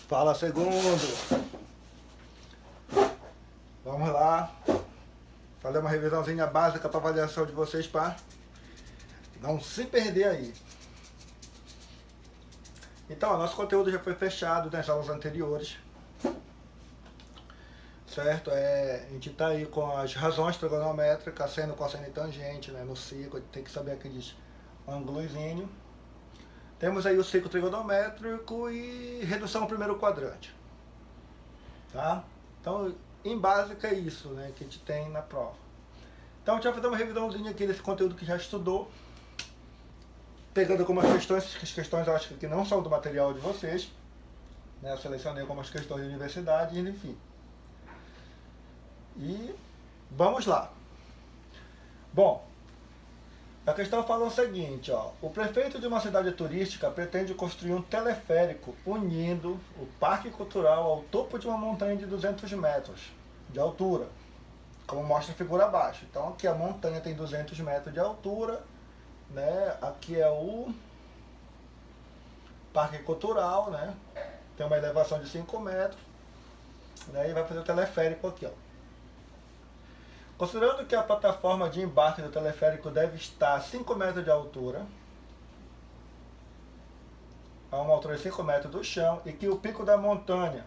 Fala, segundo. Vamos lá. Fazer uma revisãozinha básica para avaliação de vocês, para não se perder aí. Então, nosso conteúdo já foi fechado nas aulas anteriores. Certo? A gente está aí com as razões trigonométricas, seno, cosseno e tangente, né? No ciclo, tem que saber aqueles ângulozinhos. Temos aí o ciclo trigonométrico e redução ao primeiro quadrante. Tá? Então, em básica é isso, né, que a gente tem na prova. Então, a gente vai fazer uma revisãozinha aqui desse conteúdo que já estudou. Pegando algumas questões, as questões eu acho que não são do material de vocês. Né? Eu selecionei algumas questões de universidade, enfim. E vamos lá. Bom, a questão fala o seguinte, ó. O prefeito de uma cidade turística pretende construir um teleférico unindo o Parque Cultural ao topo de uma montanha de 200 metros de altura, como mostra a figura abaixo. Então aqui a montanha tem 200 metros de altura, né? Aqui é o Parque Cultural, né? Tem uma elevação de 5 metros, né? E vai fazer o teleférico aqui, ó. Considerando que a plataforma de embarque do teleférico deve estar a 5 metros de altura, a uma altura de 5 metros do chão, e que o pico da montanha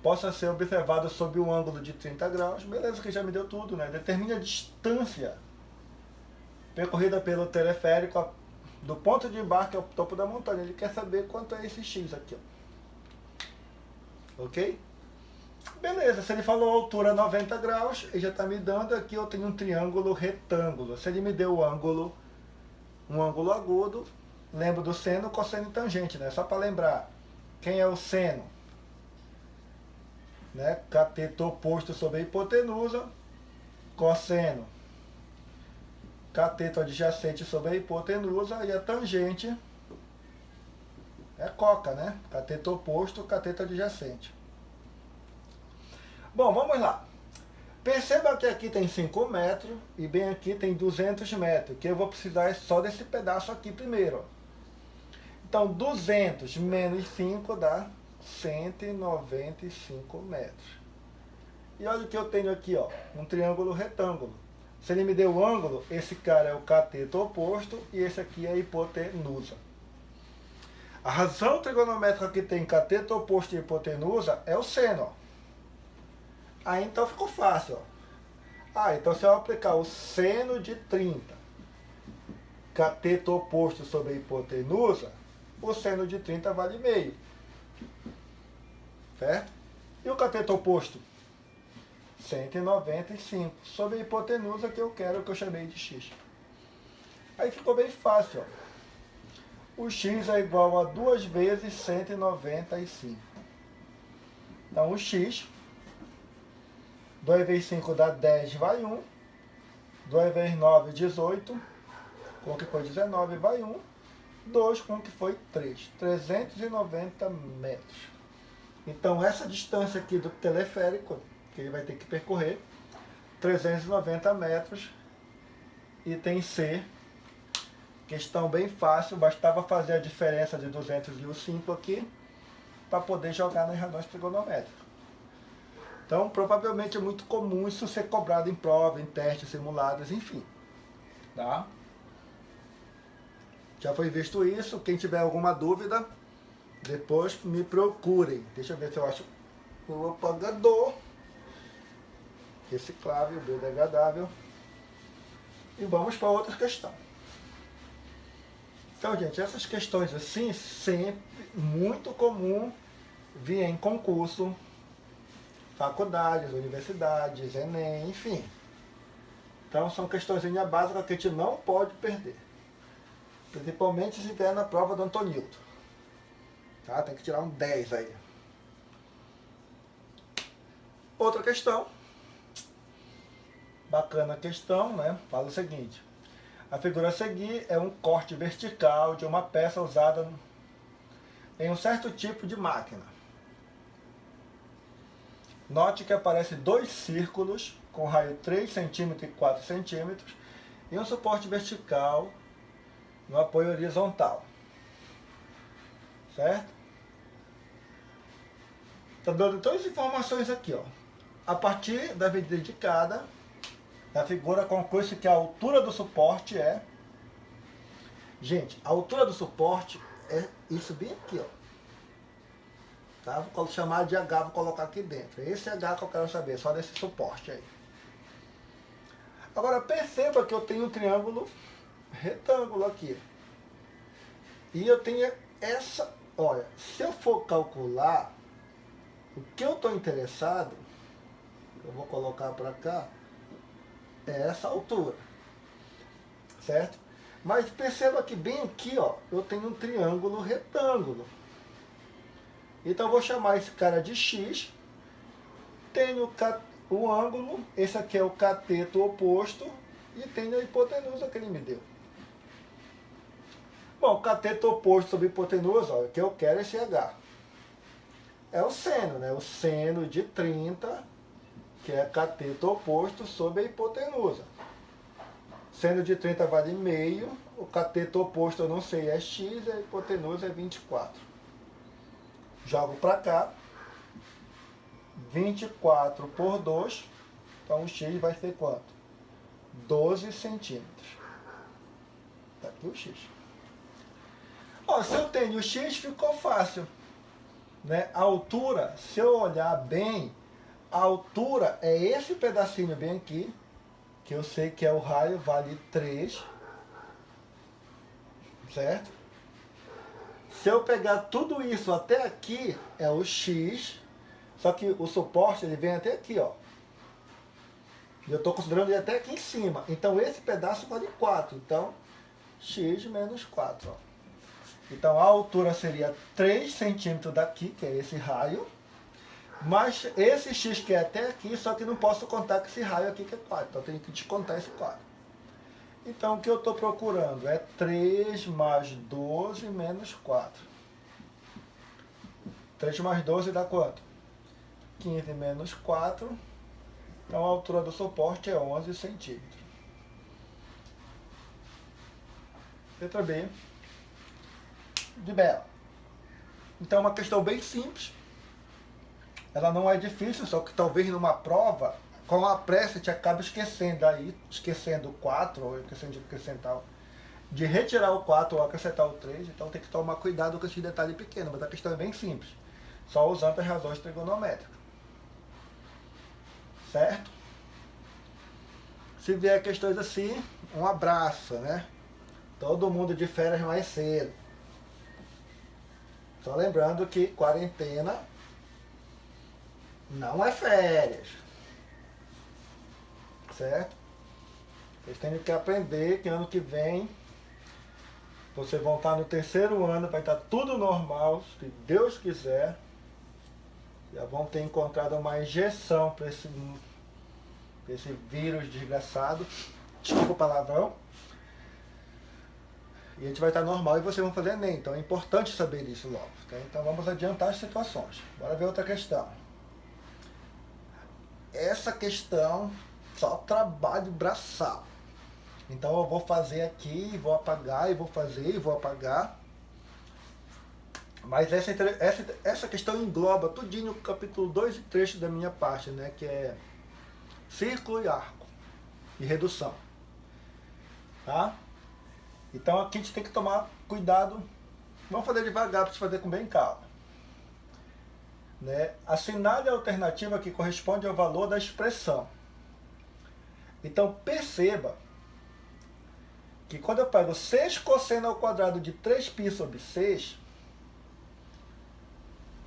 possa ser observado sob um ângulo de 30 graus, beleza, que já me deu tudo, né? Determine a distância percorrida pelo teleférico do ponto de embarque ao topo da montanha. Ele quer saber quanto é esse X aqui, ó. Ok? Beleza, se ele falou altura 90 graus, ele já está me dando aqui, eu tenho um triângulo retângulo. Se ele me deu um ângulo agudo, lembro do seno, cosseno e tangente, né? Só para lembrar, quem é o seno? Né? Cateto oposto sobre a hipotenusa, cosseno, cateto adjacente sobre a hipotenusa, e a tangente é coca, né? Cateto oposto, cateto adjacente. Bom, vamos lá. Perceba que aqui tem 5 metros e bem aqui tem 200 metros, que eu vou precisar só desse pedaço aqui primeiro. Ó. Então, 200 menos 5 dá 195 metros. E olha o que eu tenho aqui, ó, um triângulo retângulo. Se ele me deu o ângulo, esse cara é o cateto oposto e esse aqui é a hipotenusa. A razão trigonométrica que tem cateto oposto e hipotenusa é o seno, ó. Aí então ficou fácil, ó. Então se eu aplicar o seno de 30, cateto oposto sobre a hipotenusa, o seno de 30 vale meio. Certo? E o cateto oposto? 195 sobre a hipotenusa que eu quero, que eu chamei de x. Aí ficou bem fácil, ó. O x é igual a 2 vezes 195. Então o x, 2 vezes 5 dá 10, vai 1. 2 vezes 9, 18. Com o que foi 19, vai 1. 2 com o que foi 3. 390 metros. Então, essa distância aqui do teleférico, que ele vai ter que percorrer, 390 metros. Item C. Questão bem fácil. Bastava fazer a diferença de 200 e o 5 aqui, para poder jogar nas razões trigonométricas. Então, provavelmente é muito comum isso ser cobrado em prova, em testes simulados, enfim. Tá? Já foi visto isso. Quem tiver alguma dúvida, depois me procurem. Deixa eu ver se eu acho o apagador. Reciclável, biodegradável. E vamos para outra questão. Então, gente, essas questões assim, sempre muito comum vir em concurso, faculdades, universidades, Enem, enfim. Então são questões básicas que a gente não pode perder. Principalmente se vier na prova do Antonilton. Tá? Tem que tirar um 10 aí. Outra questão. Bacana a questão, né? Fala o seguinte. A figura a seguir é um corte vertical de uma peça usada em um certo tipo de máquina. Note que aparecem 2 círculos com raio 3 cm e 4 cm e um suporte vertical no apoio horizontal. Certo? Tá dando todas as informações aqui, ó. A partir da medida indicada, a figura conclui-se que a altura do suporte é... Gente, a altura do suporte é isso bem aqui, ó. Tá? Vou chamar de H, vou colocar aqui dentro. Esse H que eu quero saber, só desse suporte aí. Agora perceba que eu tenho um triângulo retângulo aqui. E eu tenho essa... Olha, se eu for calcular, o que eu estou interessado, eu vou colocar para cá, é essa altura. Certo? Mas perceba que bem aqui, ó, eu tenho um triângulo retângulo. Então eu vou chamar esse cara de X. Tenho o ângulo, esse aqui é o cateto oposto, e tenho a hipotenusa que ele me deu. Bom, cateto oposto sobre hipotenusa, ó, o que eu quero é esse H. É o seno, né? O seno de 30, que é cateto oposto sobre a hipotenusa. Seno de 30 vale meio, o cateto oposto eu não sei, é x, e a hipotenusa é 24. Jogo para cá, 24 por 2, então o x vai ser quanto? 12 centímetros. Tá aqui o x. Ó, se eu tenho o x, ficou fácil. Né? A altura, se eu olhar bem, a altura é esse pedacinho bem aqui, que eu sei que é o raio, vale 3, certo? Se eu pegar tudo isso até aqui, é o x, só que o suporte ele vem até aqui, ó. E eu estou considerando ele até aqui em cima. Então esse pedaço vale 4, então x menos 4, ó. Então a altura seria 3 centímetros daqui, que é esse raio, mas esse x que é até aqui, só que não posso contar com esse raio aqui que é 4, então eu tenho que descontar esse 4. Então o que eu estou procurando é 3 mais 12 menos 4. 3 mais 12 dá quanto? 15 menos 4, então a altura do suporte é 11 centímetros. Letra B. De Bela. Então é uma questão bem simples. Ela não é difícil, só que talvez numa prova, com a pressa, te acaba esquecendo aí, esquecendo o 4, ou esquecendo de acrescentar, de retirar o 4 ou acrescentar o 3, então tem que tomar cuidado com esse detalhe pequeno, mas a questão é bem simples, só usando as razões trigonométricas. Certo? Se vier questões assim, um abraço, né? Todo mundo de férias mais cedo. Só lembrando que quarentena não é férias. Certo? Vocês têm que aprender que ano que vem vocês vão estar no 3º ano, vai estar tudo normal, se Deus quiser. Já vão ter encontrado uma injeção para esse vírus desgraçado. Desculpa o palavrão. E a gente vai estar normal e vocês vão fazer ENEM. Então é importante saber isso logo. Okay? Então vamos adiantar as situações. Bora ver outra questão. Essa questão só trabalho braçal. Então eu vou fazer aqui, vou apagar, e vou fazer, e vou apagar. Mas essa questão engloba tudinho o capítulo 2 e 3 da minha parte, né? Que é círculo e arco. E redução. Tá? Então aqui a gente tem que tomar cuidado. Vamos fazer devagar para se fazer com bem calma. Né? Assinale a alternativa que corresponde ao valor da expressão. Então perceba que quando eu pego 6 cosseno ao quadrado de 3π sobre 6,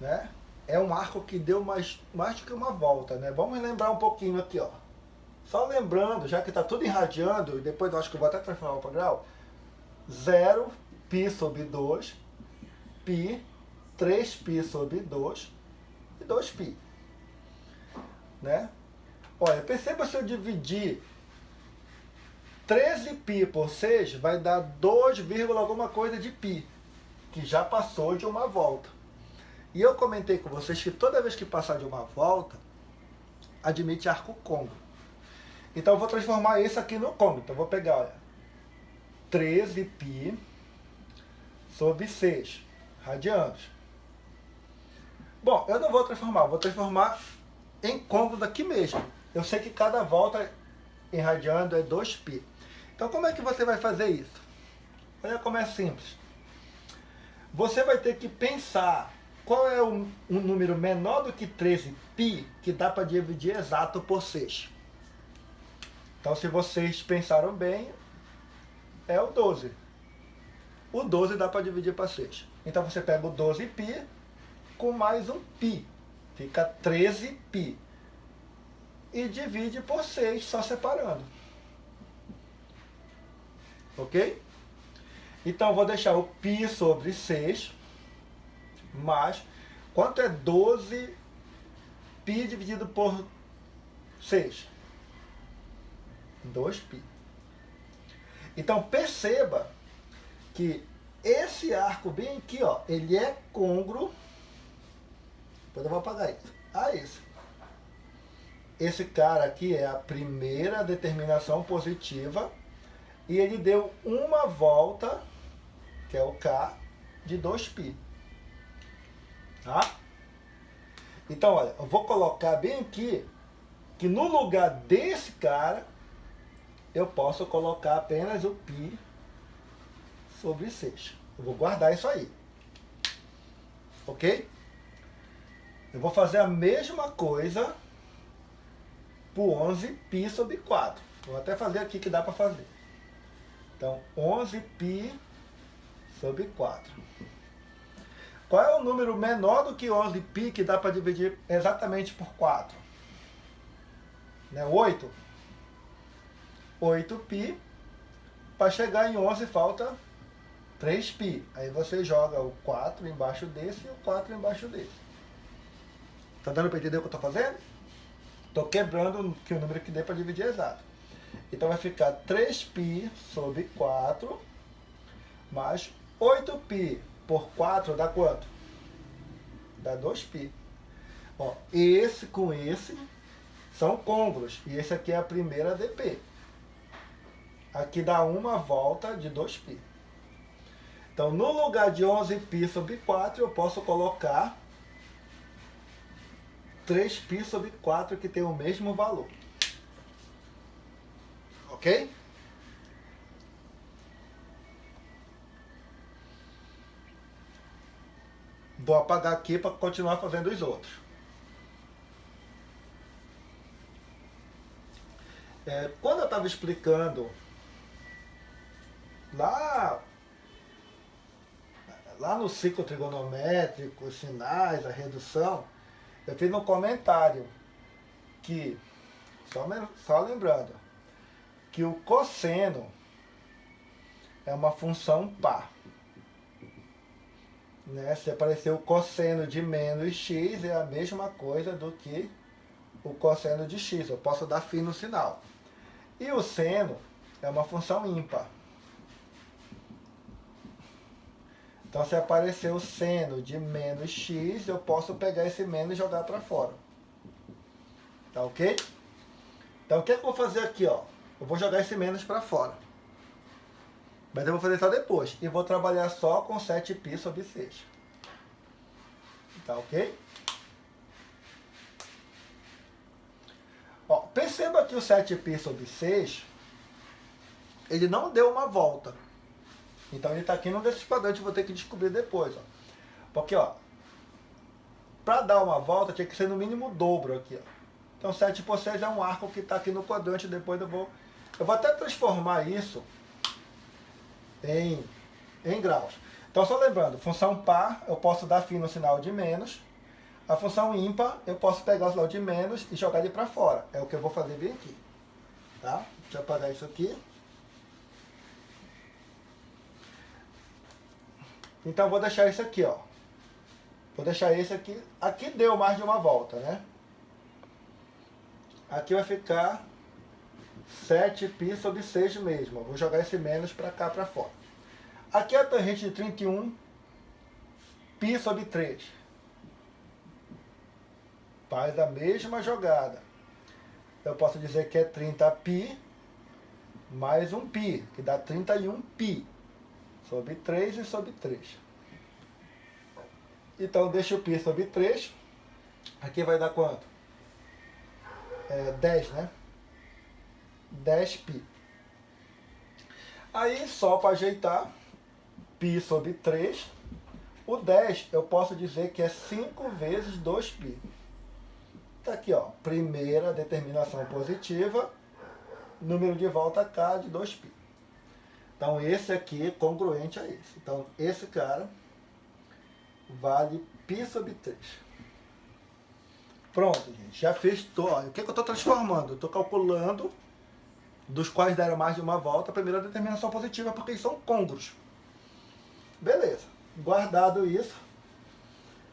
né? É um arco que deu mais do que uma volta. Né? Vamos lembrar um pouquinho aqui. Ó. Só lembrando, já que está tudo irradiando, e depois eu acho que eu vou até transformar para grau, 0, π sobre 2, π, 3π sobre 2 e 2π. Né? Olha, perceba se eu dividir 13π por 6, vai dar 2, alguma coisa de π, que já passou de uma volta. E eu comentei com vocês que toda vez que passar de uma volta, admite arco côncavo. Então eu vou transformar esse aqui no côncavo. Então eu vou pegar, olha, 13π sobre 6 radianos. Bom, eu não vou transformar, vou transformar em côncavo daqui mesmo. Eu sei que cada volta em radiano é 2π. Então como é que você vai fazer isso? Olha como é simples. Você vai ter que pensar qual é um número menor do que 13π que dá para dividir exato por 6. Então se vocês pensaram bem, é o 12. O 12 dá para dividir para 6. Então você pega o 12π com mais um π. Fica 13π. E divide por 6, só separando. Ok? Então, vou deixar o π sobre 6, mais, quanto é 12π dividido por 6? 2π. Então, perceba que esse arco bem aqui, ó, ele é côngruo, depois eu vou apagar isso, a esse. Esse cara aqui é a primeira determinação positiva, e ele deu uma volta, que é o K, de 2π. Tá? Então, olha, eu vou colocar bem aqui, que no lugar desse cara, eu posso colocar apenas o π sobre 6. Eu vou guardar isso aí. Ok? Eu vou fazer a mesma coisa por 11π sobre 4. Vou até fazer aqui que dá para fazer. Então, 11π sobre 4. Qual é o número menor do que 11π que dá para dividir exatamente por 4? Né? 8? 8π. Para chegar em 11 falta 3π. Aí você joga o 4 embaixo desse e o 4 embaixo desse. Tá dando para entender o que eu estou fazendo? Estou quebrando que o número que dê para dividir é exato. Então vai ficar 3π sobre 4 mais 8π por 4 dá quanto? Dá 2π. Ó, esse com esse são côngruos. E esse aqui é a primeira dp. Aqui dá uma volta de 2π. Então, no lugar de 11π sobre 4, eu posso colocar 3π sobre 4, que tem o mesmo valor. Ok? Vou apagar aqui para continuar fazendo os outros. Quando eu estava explicando lá no ciclo trigonométrico, os sinais, a redução, eu fiz um comentário que, só lembrando, que o cosseno é uma função par. Né? Se aparecer o cosseno de menos x, é a mesma coisa do que o cosseno de x. Eu posso dar φ no sinal. E o seno é uma função ímpar. Então, se aparecer o seno de menos x, eu posso pegar esse menos e jogar para fora. Tá ok? Então, o que eu vou fazer aqui? Ó? Eu vou jogar esse menos para fora. Mas eu vou fazer só depois. E vou trabalhar só com 7π sobre 6. Tá ok? Ó, perceba que o 7π sobre 6, ele não deu uma volta. Então ele está aqui num desses quadrantes, vou ter que descobrir depois. Ó. Porque, ó, para dar uma volta tinha que ser no mínimo o dobro aqui. Ó. Então 7 por 6 é um arco que está aqui no quadrante, depois eu vou até transformar isso em graus. Então só lembrando, função par eu posso dar φ no sinal de menos. A função ímpar eu posso pegar o sinal de menos e jogar ele para fora. É o que eu vou fazer bem aqui. Tá? Deixa eu apagar isso aqui. Então eu vou deixar isso aqui, ó. Vou deixar esse aqui. Aqui deu mais de uma volta, né? Aqui vai ficar 7π sobre 6 mesmo. Eu vou jogar esse menos para cá, para fora. Aqui é a tangente de 31π sobre 3. Faz a mesma jogada. Eu posso dizer que é 30π mais um π, que dá 31π. Sobre 3 e sobre 3. Então, deixa o π sobre 3. Aqui vai dar quanto? 10, né? 10π. Aí, só para ajeitar, π sobre 3. O 10, eu posso dizer que é 5 vezes 2π. Tá aqui, ó. Primeira determinação positiva, número de volta k de 2π. Então, esse aqui é congruente a esse. Então, esse cara vale π sobre 3. Pronto, gente. Já fiz. O que eu estou transformando? Eu estou calculando dos quais deram mais de uma volta a primeira determinação positiva, porque eles são côngruos. Beleza. Guardado isso,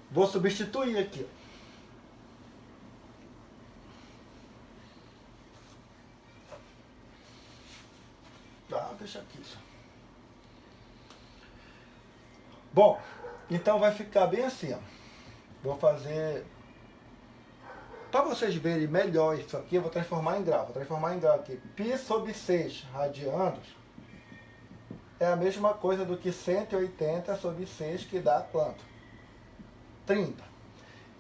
vou substituir aqui. Tá, deixa aqui isso. Bom, então vai ficar bem assim, ó. Vou fazer... Para vocês verem melhor isso aqui, eu vou transformar em grau. Vou transformar em grau aqui. π sobre 6 radianos é a mesma coisa do que 180 sobre 6, que dá quanto? 30.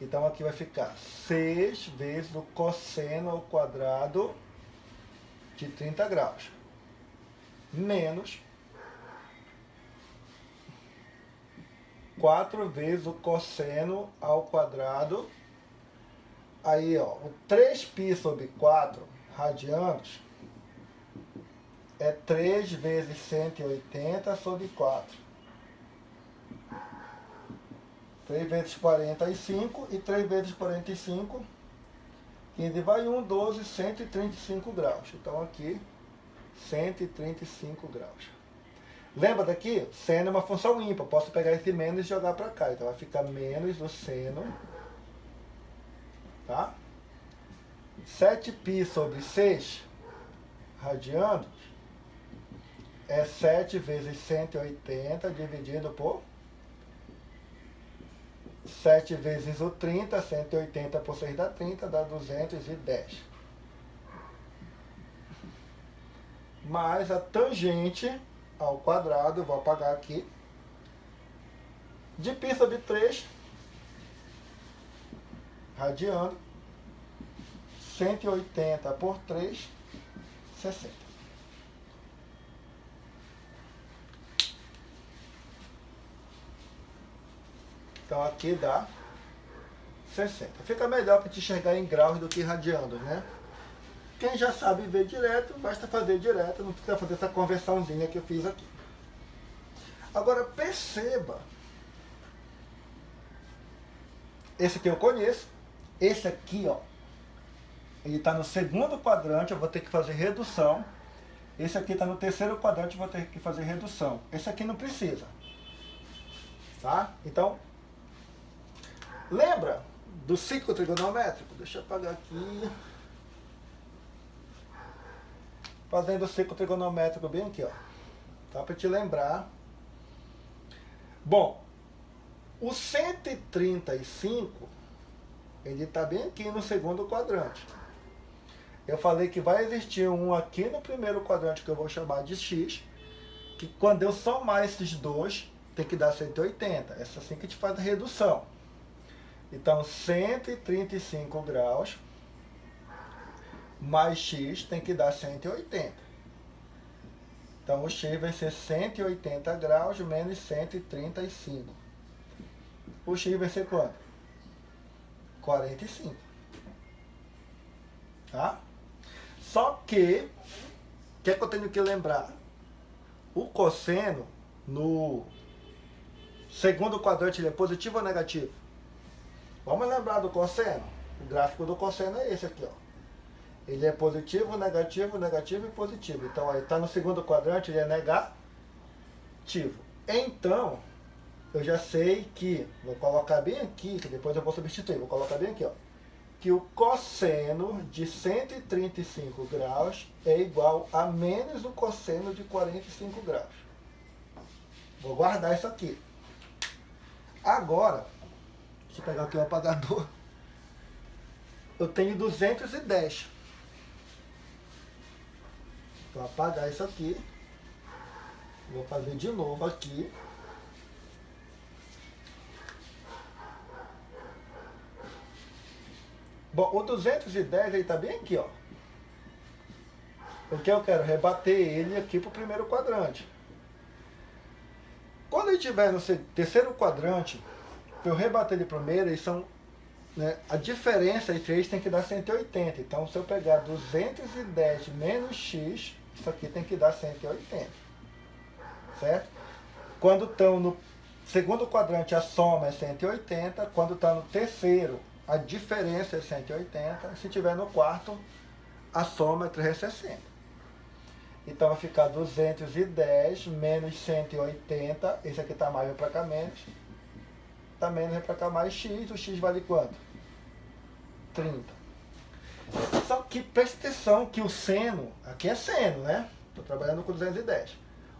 Então aqui vai ficar 6 vezes o cosseno ao quadrado de 30 graus. Menos 4 vezes o cosseno ao quadrado. Aí, ó, o 3π sobre 4 radianos é 3 vezes 180 sobre 4. 3 vezes 45 e 3 vezes 45, 15 vai 1, 12, 135 graus. Então aqui, 135 graus. Lembra daqui? Seno é uma função ímpar. Posso pegar esse menos e jogar para cá. Então vai ficar menos o seno. Tá? 7π sobre 6 radianos é 7 vezes 180 dividido por 7 vezes o 30, 180 por 6 dá 30, dá 210. Mais a tangente ao quadrado, eu vou apagar aqui, de π sobre 3 radiano, 180 por 3, 60. Então aqui dá 60. Fica melhor para te enxergar em graus do que radianos, né? Quem já sabe ver direto, basta fazer direto, não precisa fazer essa conversãozinha que eu fiz aqui. Agora perceba, esse aqui eu conheço, esse aqui, ó, ele está no segundo quadrante, eu vou ter que fazer redução. Esse aqui está no terceiro quadrante, eu vou ter que fazer redução. Esse aqui não precisa, tá? Então, lembra do ciclo trigonométrico? Deixa eu apagar aqui. Fazendo o ciclo trigonométrico bem aqui, ó. Tá? Para te lembrar. Bom, o 135, ele está bem aqui no segundo quadrante. Eu falei que vai existir um aqui no primeiro quadrante que eu vou chamar de x, que quando eu somar esses dois, tem que dar 180. Essa assim que a gente faz a redução. Então, 135 graus mais x tem que dar 180. Então, o x vai ser 180 graus menos 135. O x vai ser quanto? 45. Tá? Só que, o que é que eu tenho que lembrar? O cosseno, no segundo quadrante, ele é positivo ou negativo? Vamos lembrar do cosseno? O gráfico do cosseno é esse aqui, ó. Ele é positivo, negativo, negativo e positivo. Então, aí está no segundo quadrante, ele é negativo. Então, eu já sei que, vou colocar bem aqui, que depois eu vou substituir, vou colocar bem aqui, ó, que o cosseno de 135 graus é igual a menos o cosseno de 45 graus. Vou guardar isso aqui. Agora, deixa eu pegar aqui o apagador. Eu tenho 210. Vou apagar isso aqui. Vou fazer de novo aqui. Bom, o 210 ele está bem aqui, ó. O que eu quero? Rebater ele aqui para o primeiro quadrante. Quando ele estiver no terceiro quadrante, para eu rebater ele primeiro, eles são, né, a diferença entre eles tem que dar 180. Então, se eu pegar 210 menos x, isso aqui tem que dar 180. Certo? Quando estão no segundo quadrante, a soma é 180. Quando está no terceiro, a diferença é 180. Se estiver no quarto, a soma é 360. Então vai ficar 210 menos 180. Esse aqui está mais, vai para cá menos. Está menos, vai para cá mais x. O x vale quanto? 30. Só que preste atenção que o seno, aqui é seno, né? Estou trabalhando com 210.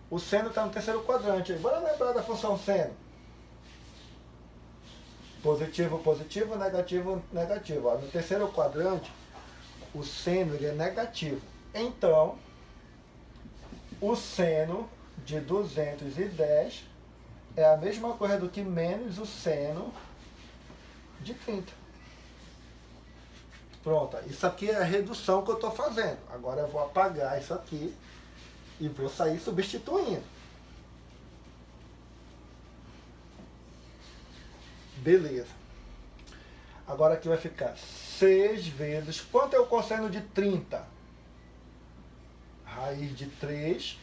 O seno está no terceiro quadrante. Bora lembrar da função seno. Positivo, positivo, negativo, negativo. Ó, no terceiro quadrante, o seno ele é negativo. Então, o seno de 210 é a mesma coisa do que menos o seno de 30. Pronto, isso aqui é a redução que eu estou fazendo. Agora eu vou apagar isso aqui e vou sair substituindo. Beleza. Agora aqui vai ficar 6 vezes... Quanto é o cosseno de 30? Raiz de 3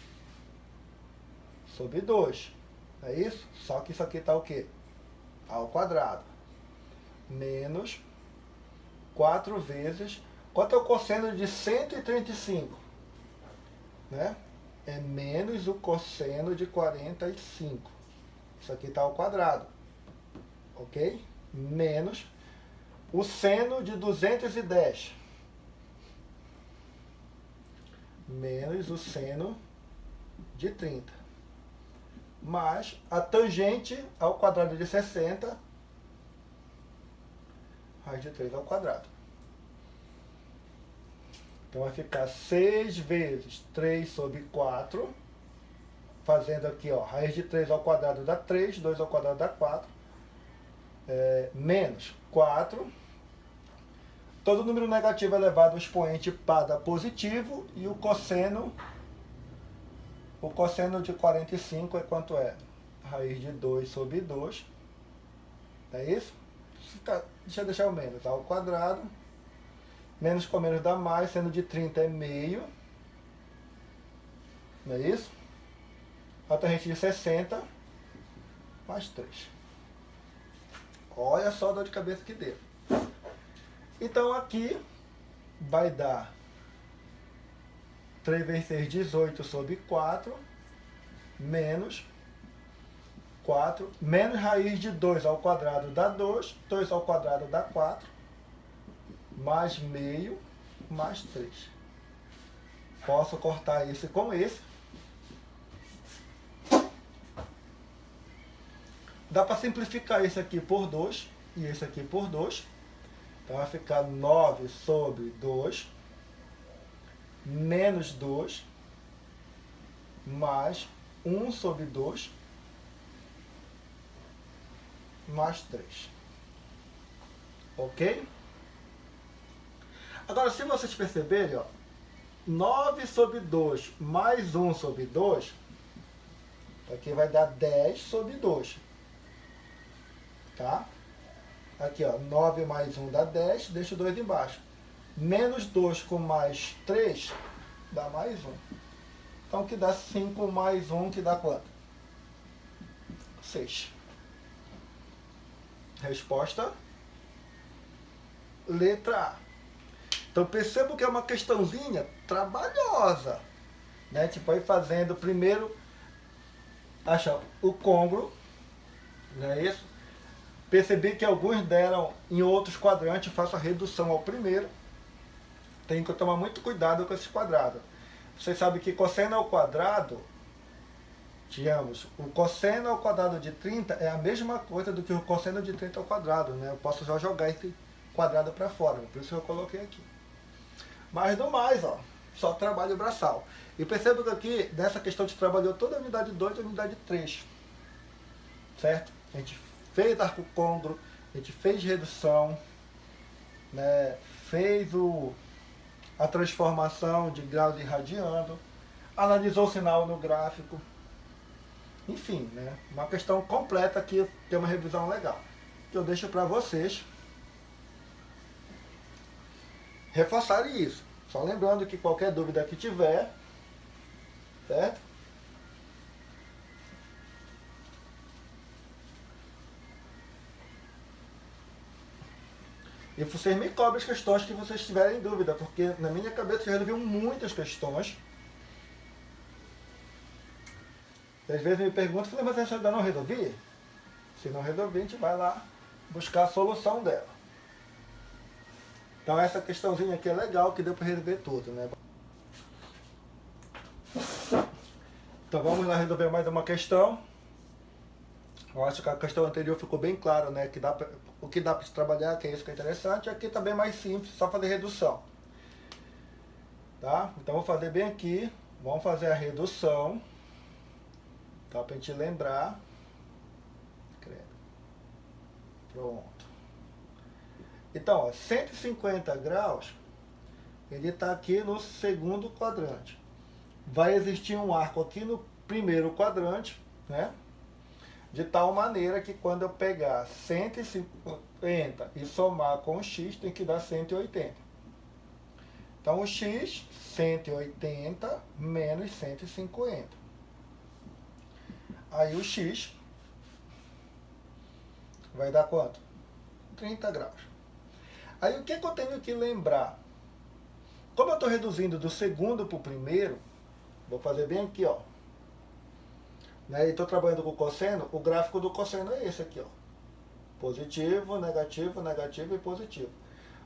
sobre 2. É isso? Só que isso aqui está o quê? Ao quadrado. Menos 4 vezes... Quanto é o cosseno de 135? Né? É menos o cosseno de 45. Isso aqui está ao quadrado. Ok? Menos o seno de 210. Menos o seno de 30. Mais a tangente ao quadrado de 60. Raiz de 3 ao quadrado. Então vai ficar 6 vezes 3 sobre 4. Fazendo aqui, ó, raiz de 3 ao quadrado dá 3, 2 ao quadrado dá 4. Menos 4. Todo número negativo elevado ao expoente par dá positivo. E o cosseno de 45 é quanto é? Raiz de 2 sobre 2. É isso? Deixa eu deixar o menos. Ao quadrado. Menos com menos dá mais. Seno de 30 é meio. Não é isso? A tangente de 60 mais 3. Olha só a dor de cabeça que deu. Então aqui vai dar 3 vezes 6, 18 sobre 4, menos 4, menos raiz de 2 ao quadrado dá 2, 2 ao quadrado dá 4, mais meio, mais 3. Posso cortar esse com esse. Dá para simplificar esse aqui por 2 e esse aqui por 2. Então vai ficar 9 sobre 2, menos 2, mais 1 sobre 2, mais 3. Ok? Agora, se vocês perceberem, ó, 9 sobre 2 mais 1 sobre 2, aqui vai dar 10 sobre 2. Tá? Aqui, ó, 9 mais 1 dá 10, deixa o 2 embaixo. Menos 2 com mais 3 dá mais 1. Então, que dá 5 mais 1, que dá quanto? 6. Resposta, letra A. Então, percebo que é uma questãozinha trabalhosa. Né? Tipo, aí fazendo primeiro, achar o côngruo, não é isso? Percebi que alguns deram em outros quadrantes, faço a redução ao primeiro. Tem que tomar muito cuidado com esses quadrados. Vocês sabem que cosseno ao quadrado, digamos, o cosseno ao quadrado de 30 é a mesma coisa do que o cosseno de 30 ao quadrado, né? Eu posso já jogar esse quadrado para fora, por isso que eu coloquei aqui. Mas no mais, ó, só trabalho braçal. E percebo que aqui, nessa questão, a gente trabalhou toda a unidade 2 e a unidade 3. Certo? A gente fez arco côngruo, a gente fez redução, né, fez a transformação de graus irradiando, analisou o sinal no gráfico, enfim, né, uma questão completa que tem uma revisão legal, que eu deixo para vocês reforçarem isso. Só lembrando que qualquer dúvida que tiver, certo? E vocês me cobrem as questões que vocês tiverem dúvida, porque na minha cabeça já resolvi muitas questões. E às vezes me perguntam, falei, mas essa ainda não resolvi? Se não resolvi, a gente vai lá buscar a solução dela. Então essa questãozinha aqui é legal, que deu para resolver tudo, né? Então vamos lá resolver mais uma questão. Eu acho que a questão anterior ficou bem claro, né? Que o que dá para se trabalhar, que é isso que é interessante. Aqui tá bem mais simples, só fazer redução. Tá? Então vou fazer bem aqui. Vamos fazer a redução. Tá? Pra gente lembrar. Pronto. Então, ó, 150 graus, ele está aqui no segundo quadrante. Vai existir um arco aqui no primeiro quadrante, né? De tal maneira que quando eu pegar 150 e somar com o x, tem que dar 180. Então o x, 180 menos 150. Aí o x vai dar quanto? 30 graus. Aí o que eu tenho que lembrar? Como eu estou reduzindo do segundo para o primeiro, vou fazer bem aqui, ó. Né? E estou trabalhando com cosseno, o gráfico do cosseno é esse aqui, ó. Positivo, negativo, negativo e positivo.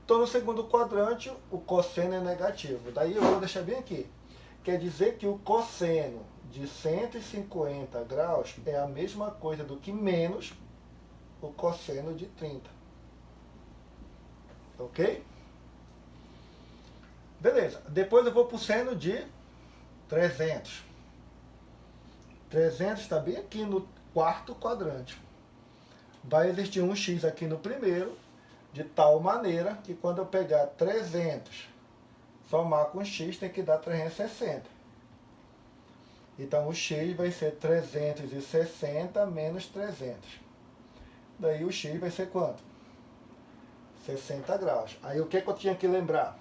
Estou no segundo quadrante, o cosseno é negativo. Daí eu vou deixar bem aqui. Quer dizer que o cosseno de 150 graus é a mesma coisa do que menos o cosseno de 30. Ok? Beleza. Depois eu vou para o seno de 300. 300 está bem aqui no quarto quadrante. Vai existir um x aqui no primeiro, de tal maneira que quando eu pegar 300, somar com x, tem que dar 360. Então o x vai ser 360 menos 300. Daí o x vai ser quanto? 60 graus. Aí o que eu tinha que lembrar?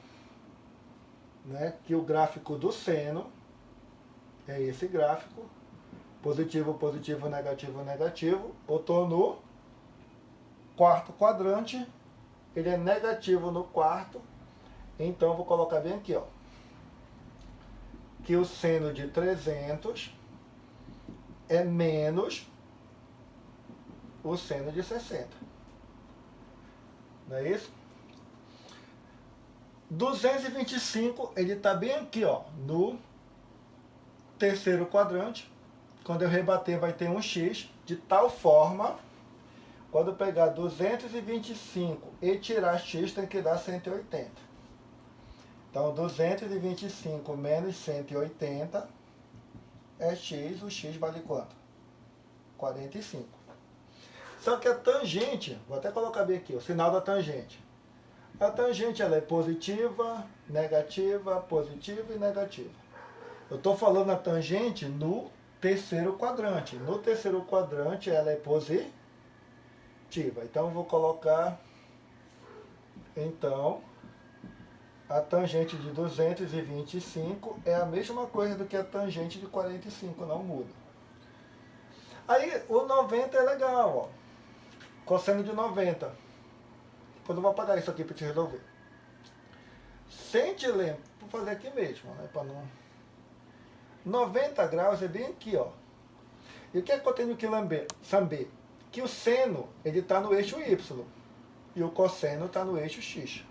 Né? Que o gráfico do seno é esse gráfico. Positivo, positivo, negativo, negativo. Eu estou no quarto quadrante. Ele é negativo no quarto. Então eu vou colocar bem aqui, ó. Que o seno de 300 é menos o seno de 60. Não é isso? 225, ele está bem aqui, ó, no terceiro quadrante. Quando eu rebater, vai ter um x, de tal forma, quando eu pegar 225 e tirar x, tem que dar 180. Então, 225 menos 180 é x, o x vale quanto? 45. Só que a tangente, vou até colocar bem aqui, o sinal da tangente. A tangente ela é positiva, negativa, positiva e negativa. Eu estou falando a tangente no terceiro quadrante. No terceiro quadrante ela é positiva. Então eu vou colocar, então, a tangente de 225 é a mesma coisa do que a tangente de 45, não muda. Aí o 90 é legal, ó. Cosseno de 90. Depois eu vou apagar isso aqui para te resolver. Sente lembra, vou fazer aqui mesmo, né? Para não. 90 graus é bem aqui, ó. E o que é que eu tenho que saber? Que o seno, ele está no eixo Y. E o cosseno está no eixo X.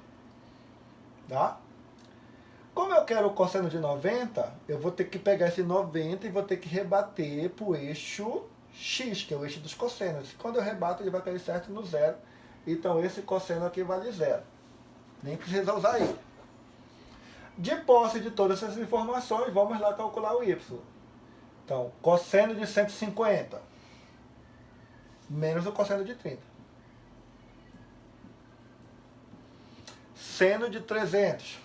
Tá? Como eu quero o cosseno de 90, eu vou ter que pegar esse 90 e vou ter que rebater para o eixo X, que é o eixo dos cossenos. Quando eu rebato, ele vai cair certo no zero. Então esse cosseno aqui vale zero. Nem precisa usar ele. De posse de todas essas informações, vamos lá calcular o y. Então, cosseno de 150 menos o cosseno de 30. seno de 300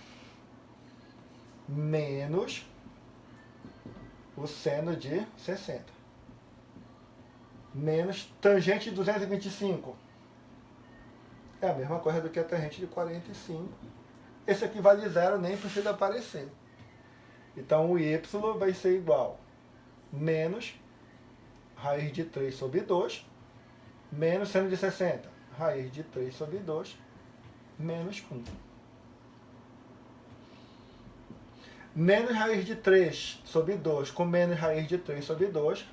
menos o seno de 60. Menos tangente de 225. É a mesma coisa do que a tangente de 45. Esse aqui vale zero, nem precisa aparecer. Então o y vai ser igual menos raiz de 3 sobre 2 menos seno de 60. Raiz de 3 sobre 2 menos 1. Menos raiz de 3 sobre 2 com menos raiz de 3 sobre 2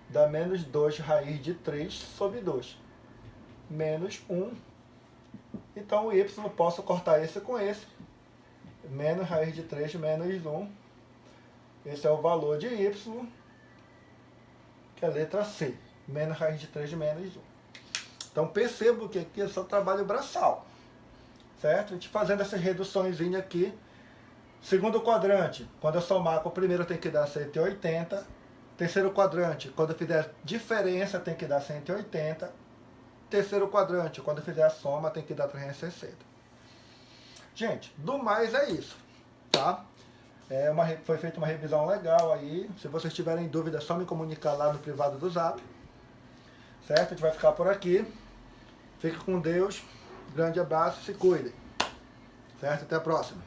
dá menos 2 raiz de 3 sobre 2. Menos 1. Então o y, posso cortar esse com esse. Menos raiz de 3 menos 1. Esse é o valor de y, que é a letra C. Menos raiz de 3 menos 1. Então percebo que aqui é só trabalho braçal. Certo? A gente fazendo essas reduções aqui. Segundo quadrante, quando eu somar com o primeiro tem que dar 180. Terceiro quadrante, quando eu fizer diferença tem que dar 180. Terceiro quadrante, quando eu fizer a soma tem que dar 360. Gente, do mais é isso, tá? Foi feita uma revisão legal aí. Se vocês tiverem dúvida, é só me comunicar lá no privado do Zap. Certo? A gente vai ficar por aqui. Fique com Deus. Grande abraço, se cuidem. Certo? Até a próxima.